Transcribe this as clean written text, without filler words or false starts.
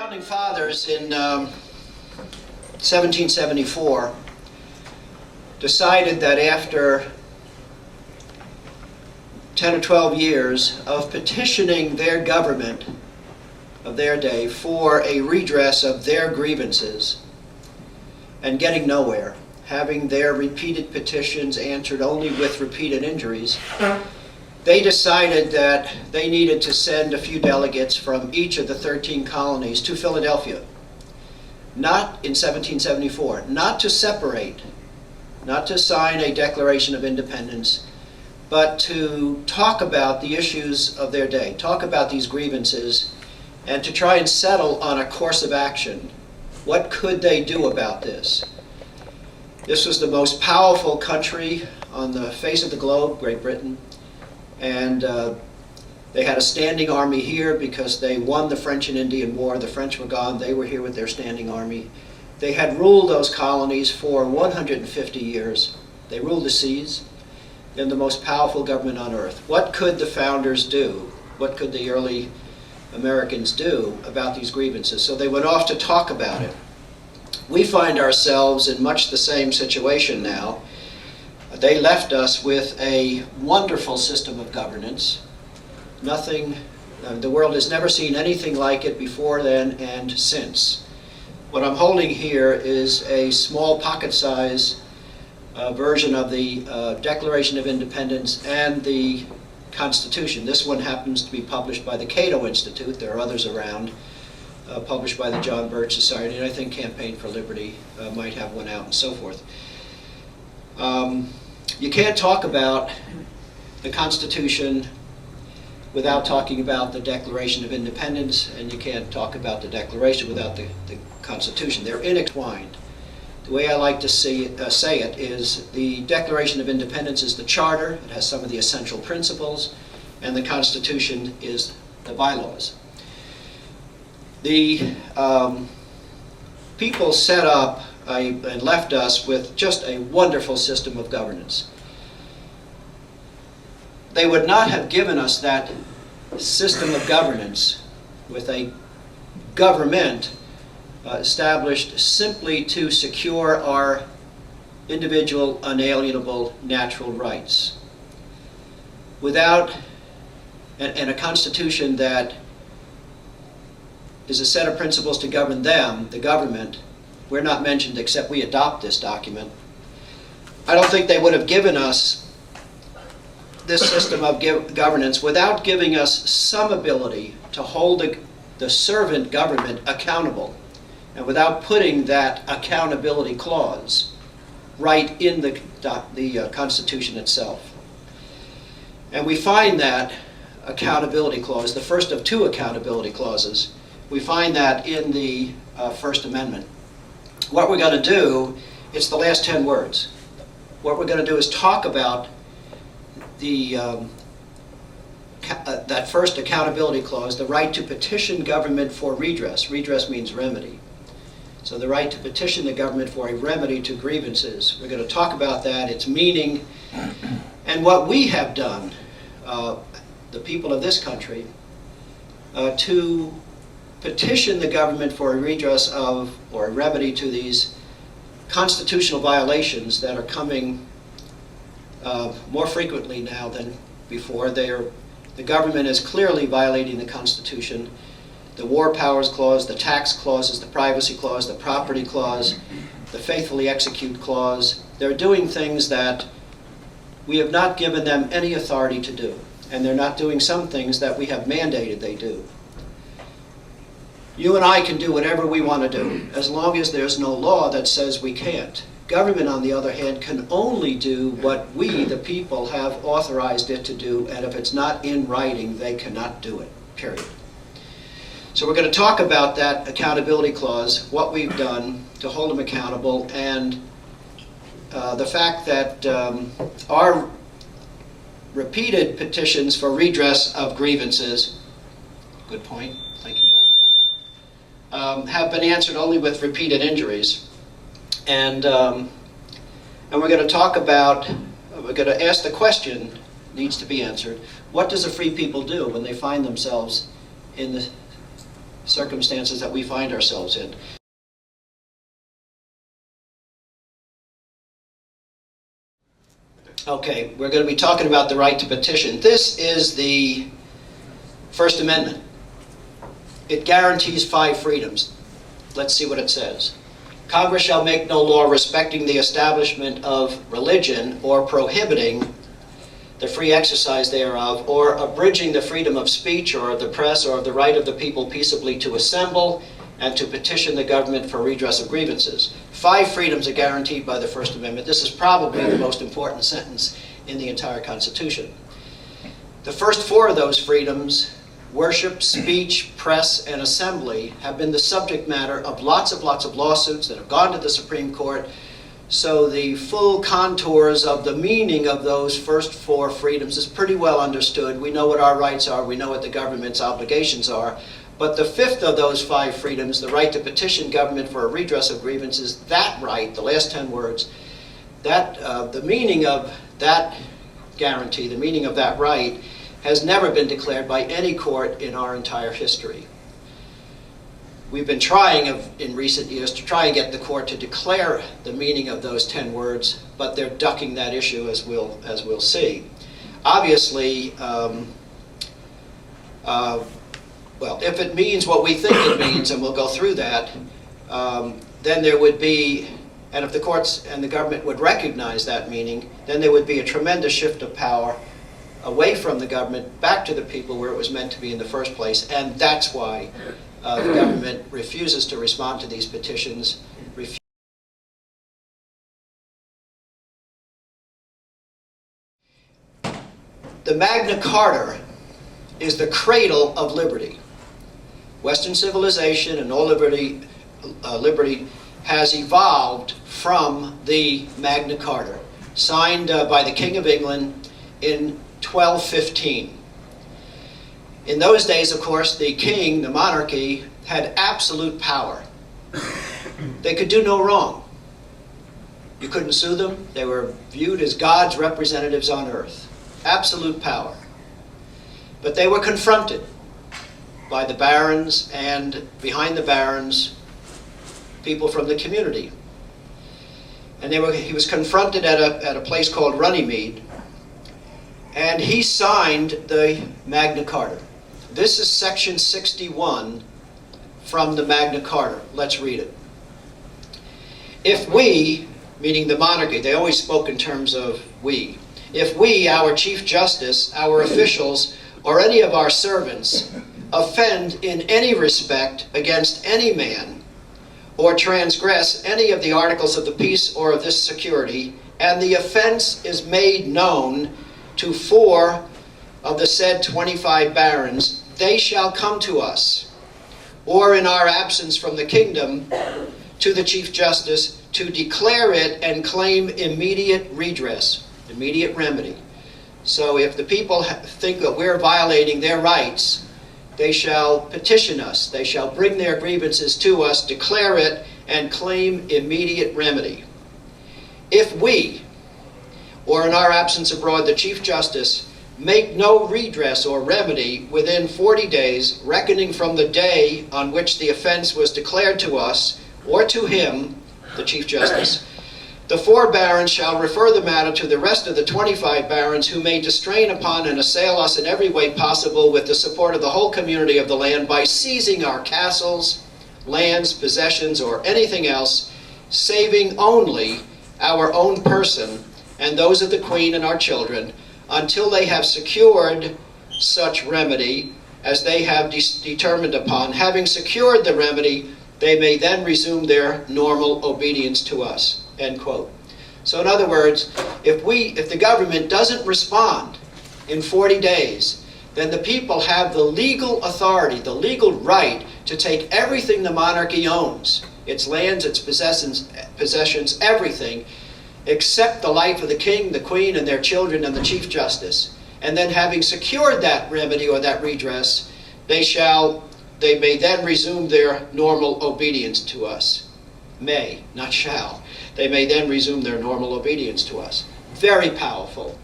Founding Fathers in 1774 decided that after 10 or 12 years of petitioning their government of their day for a redress of their grievances and getting nowhere, having their repeated petitions answered only with repeated injuries, they decided that they needed to send a few delegates from each of the 13 colonies to Philadelphia. Not in 1774, not to separate, not to sign a Declaration of Independence, but to talk about the issues of their day, talk about these grievances, and to try and settle on a course of action. What could they do about this? This was the most powerful country on the face of the globe, Great Britain, and they had a standing army here because they won the French and Indian War. The French were gone. They were here with their standing army. They had ruled those colonies for 150 years. They ruled the seas. They're the most powerful government on earth. What could the founders do? What could the early Americans do about these grievances? So they went off to talk about it. We find ourselves in much the same situation now. They left us with a wonderful system of governance. Nothing, the world has never seen anything like it before then and since. What I'm holding here is a small pocket-size version of the Declaration of Independence and the Constitution. This one happens to be published by the Cato Institute. There are others around, published by the John Birch Society, and I think Campaign for Liberty might have one out and so forth. You can't talk about the Constitution without talking about the Declaration of Independence, and you can't talk about the Declaration without the Constitution. They're intertwined. The way I like to say it is the Declaration of Independence is the charter. It has some of the essential principles, and the Constitution is the bylaws. The people set up and left us with just a wonderful system of governance. They would not have given us that system of governance with a government established simply to secure our individual, unalienable, natural rights. Without, and a constitution that is a set of principles to govern them, the government. We're not mentioned except we adopt this document. I don't think they would have given us this system of governance without giving us some ability to hold the servant government accountable, and without putting that accountability clause right in the Constitution itself. And we find that accountability clause, the first of two accountability clauses, we find that in the First Amendment. What we're going to do, it's the last 10 words. What we're going to do is talk about that first accountability clause, the right to petition government for redress. Redress means remedy. So the right to petition the government for a remedy to grievances. We're going to talk about that, its meaning, and what we have done, the people of this country, to petition the government for a redress of, or a remedy to these constitutional violations that are coming more frequently now than before. The government is clearly violating the Constitution. The War Powers Clause, the tax clauses, the privacy clause, the property clause, the faithfully execute clause. They're doing things that we have not given them any authority to do. And they're not doing some things that we have mandated they do. You and I can do whatever we want to do, as long as there's no law that says we can't. Government, on the other hand, can only do what we, the people, have authorized it to do, and if it's not in writing, they cannot do it, period. So we're going to talk about that accountability clause, what we've done to hold them accountable, and the fact that our repeated petitions for redress of grievances, good point, thank you, Jeff, have been answered only with repeated injuries. And we're going to talk about, we're going to ask the question, needs to be answered, what does a free people do when they find themselves in the circumstances that we find ourselves in. Okay, we're going to be talking about the right to petition. This is the First Amendment. It guarantees 5 freedoms. Let's see what it says. Congress shall make no law respecting the establishment of religion or prohibiting the free exercise thereof, or abridging the freedom of speech or of the press or of the right of the people peaceably to assemble and to petition the government for redress of grievances. 5 freedoms are guaranteed by the First Amendment. This is probably the most important sentence in the entire Constitution. The first 4 of those freedoms, worship, speech, press, and assembly, have been the subject matter of lots of lawsuits that have gone to the Supreme Court. So the full contours of the meaning of those first 4 freedoms is pretty well understood. We know what our rights are, we know what the government's obligations are. But the 5th of those 5 freedoms, the right to petition government for a redress of grievances, that right, the last 10 words, that the meaning of that guarantee, the meaning of that right, has never been declared by any court in our entire history. We've been trying in recent years to try and get the court to declare the meaning of those 10 words, but they're ducking that issue, as we'll see. Obviously, well, if it means what we think it means, and we'll go through that, then there would be, and if the courts and the government would recognize that meaning, then there would be a tremendous shift of power away from the government back to the people where it was meant to be in the first place, and that's why the government refuses to respond to these petitions. The Magna Carta is the cradle of liberty. Western civilization and all liberty has evolved from the Magna Carta, signed by the King of England in 1215. In those days, of course, the king, the monarchy, had absolute power. They could do no wrong. You couldn't sue them. They were viewed as God's representatives on earth. Absolute power. But they were confronted by the barons, and behind the barons, people from the community. And he was confronted at a place called Runnymede, and he signed the Magna Carta. This is section 61 from the Magna Carta. Let's read it. If we, meaning the monarchy, they always spoke in terms of we. If we, our Chief Justice, our officials, or any of our servants, offend in any respect against any man, or transgress any of the articles of the peace or of this security, and the offense is made known to 4 of the said 25 barons, they shall come to us, or in our absence from the kingdom, to the Chief Justice, to declare it and claim immediate redress, immediate remedy. So if the people think that we're violating their rights, they shall petition us, they shall bring their grievances to us, declare it, and claim immediate remedy. If we, or in our absence abroad, the Chief Justice, make no redress or remedy within 40 days, reckoning from the day on which the offense was declared to us, or to him, the Chief Justice, the 4 barons shall refer the matter to the rest of the 25 barons, who may distrain upon and assail us in every way possible with the support of the whole community of the land by seizing our castles, lands, possessions, or anything else, saving only our own person and those of the Queen and our children, until they have secured such remedy as they have determined upon. Having secured the remedy, they may then resume their normal obedience to us." End quote. So in other words, if the government doesn't respond in 40 days, then the people have the legal authority, the legal right to take everything the monarchy owns, its lands, its possessions, everything, except the life of the king, the queen, and their children, and the Chief Justice. And then having secured that remedy or that redress, they may then resume their normal obedience to us. May, not shall. They may then resume their normal obedience to us. Very powerful.